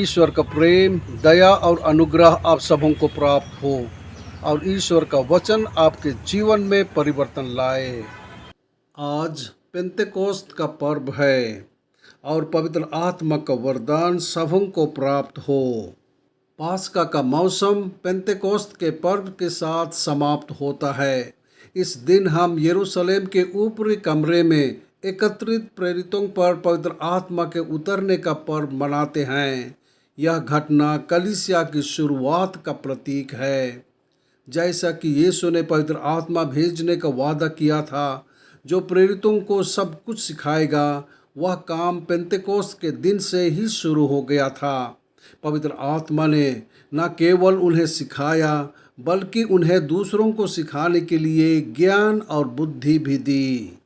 ईश्वर का प्रेम, दया और अनुग्रह आप सबों को प्राप्त हो और ईश्वर का वचन आपके जीवन में परिवर्तन लाए। आज पेंतेकोस्त का पर्व है और पवित्र आत्मा का वरदान सबों को प्राप्त हो। पास्का का मौसम पेंतेकोस्त के पर्व के साथ समाप्त होता है। इस दिन हम यरूशलेम के ऊपरी कमरे में एकत्रित प्रेरितों पर पवित्र आत्मा के उतरने का पर्व मनाते हैं। यह घटना कलीसिया की शुरुआत का प्रतीक है। जैसा कि यीशु ने पवित्र आत्मा भेजने का वादा किया था, जो प्रेरितों को सब कुछ सिखाएगा, वह काम पेंतेकोस्त के दिन से ही शुरू हो गया था। पवित्र आत्मा ने न केवल उन्हें सिखाया, बल्कि उन्हें दूसरों को सिखाने के लिए ज्ञान और बुद्धि भी दी।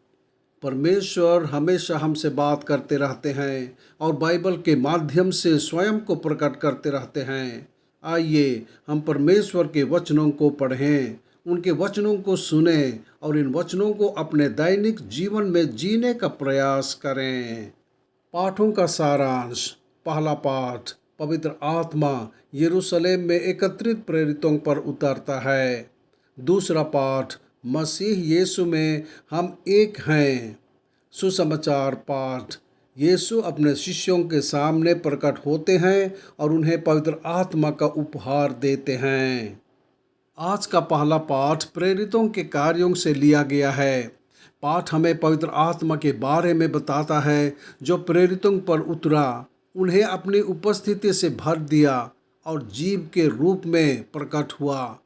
परमेश्वर हमेशा हमसे बात करते रहते हैं और बाइबल के माध्यम से स्वयं को प्रकट करते रहते हैं। आइए हम परमेश्वर के वचनों को पढ़ें, उनके वचनों को सुने और इन वचनों को अपने दैनिक जीवन में जीने का प्रयास करें। पाठों का सारांश। पहला पाठ, पवित्र आत्मा यरूशलेम में एकत्रित प्रेरितों पर उतरता है। दूसरा पाठ, मसीह यीशु में हम एक हैं। सुसमाचार पाठ, यीशु अपने शिष्यों के सामने प्रकट होते हैं और उन्हें पवित्र आत्मा का उपहार देते हैं। आज का पहला पाठ प्रेरितों के कार्यों से लिया गया है। पाठ हमें पवित्र आत्मा के बारे में बताता है, जो प्रेरितों पर उतरा, उन्हें अपनी उपस्थिति से भर दिया और जीव के रूप में प्रकट हुआ।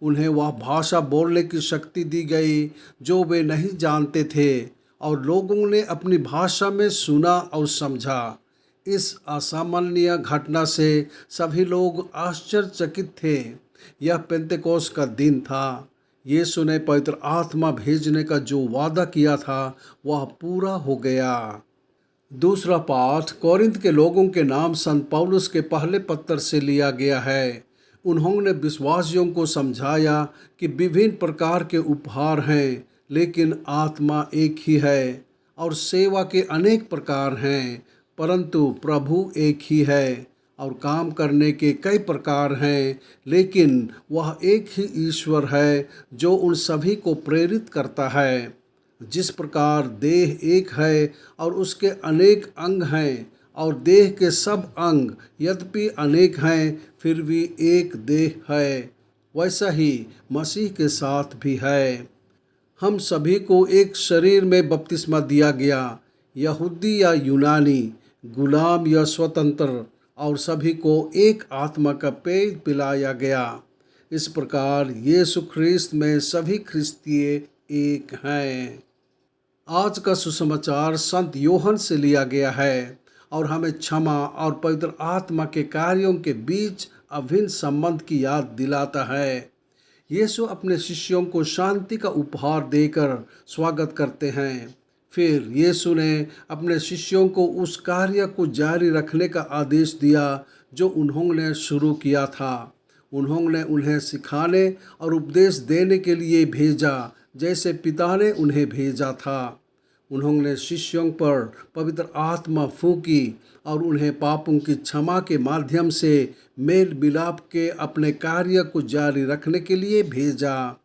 उन्हें वह भाषा बोलने की शक्ति दी गई जो वे नहीं जानते थे, और लोगों ने अपनी भाषा में सुना और समझा। इस असामान्य घटना से सभी लोग आश्चर्यचकित थे। यह पेंतेकोस्त का दिन था। यीशु ने पवित्र आत्मा भेजने का जो वादा किया था, वह पूरा हो गया। दूसरा पाठ कोरिन्थ के लोगों के नाम संत पौलुस के पहले पत्र से लिया गया है। उन्होंने विश्वासियों को समझाया कि विभिन्न प्रकार के उपहार हैं, लेकिन आत्मा एक ही है, और सेवा के अनेक प्रकार हैं, परंतु प्रभु एक ही है। और काम करने के कई प्रकार हैं, लेकिन वह एक ही ईश्वर है जो उन सभी को प्रेरित करता है। जिस प्रकार देह एक है और उसके अनेक अंग हैं, और देह के सब अंग यद्यपि अनेक हैं, फिर भी एक देह है, वैसा ही मसीह के साथ भी है। हम सभी को एक शरीर में बपतिस्मा दिया गया, यहूदी या यूनानी, गुलाम या स्वतंत्र, और सभी को एक आत्मा का पेय पिलाया गया। इस प्रकार यीशु ख्रिस्त में सभी ख्रिस्तीय एक हैं। आज का सुसमाचार संत योहन से लिया गया है और हमें क्षमा और पवित्र आत्मा के कार्यों के बीच अभिन्न संबंध की याद दिलाता है। यीशु अपने शिष्यों को शांति का उपहार देकर स्वागत करते हैं। फिर यीशु ने अपने शिष्यों को उस कार्य को जारी रखने का आदेश दिया जो उन्होंने शुरू किया था। उन्होंने उन्हें सिखाने और उपदेश देने के लिए भेजा, जैसे पिता ने उन्हें भेजा था। उन्होंने शिष्यों पर पवित्र आत्मा फूंकी और उन्हें पापों की क्षमा के माध्यम से मेल मिलाप के अपने कार्य को जारी रखने के लिए भेजा।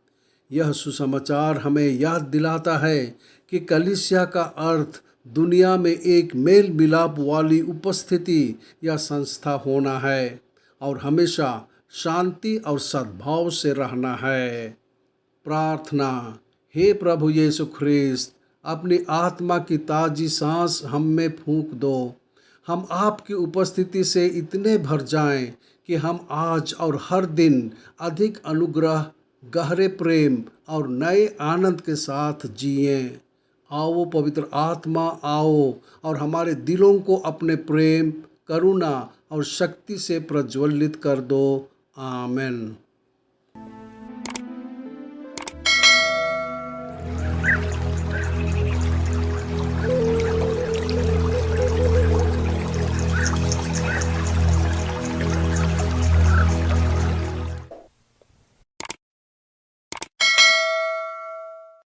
यह सुसमाचार हमें याद दिलाता है कि कलीसिया का अर्थ दुनिया में एक मेल मिलाप वाली उपस्थिति या संस्था होना है और हमेशा शांति और सद्भाव से रहना है। प्रार्थना। हे प्रभु यीशु ख्रिस्त, अपनी आत्मा की ताज़ी सांस हम में फूंक दो। हम आपकी उपस्थिति से इतने भर जाएं कि हम आज और हर दिन अधिक अनुग्रह, गहरे प्रेम और नए आनंद के साथ जिएं। आओ पवित्र आत्मा, आओ और हमारे दिलों को अपने प्रेम, करुणा और शक्ति से प्रज्वलित कर दो। आमीन।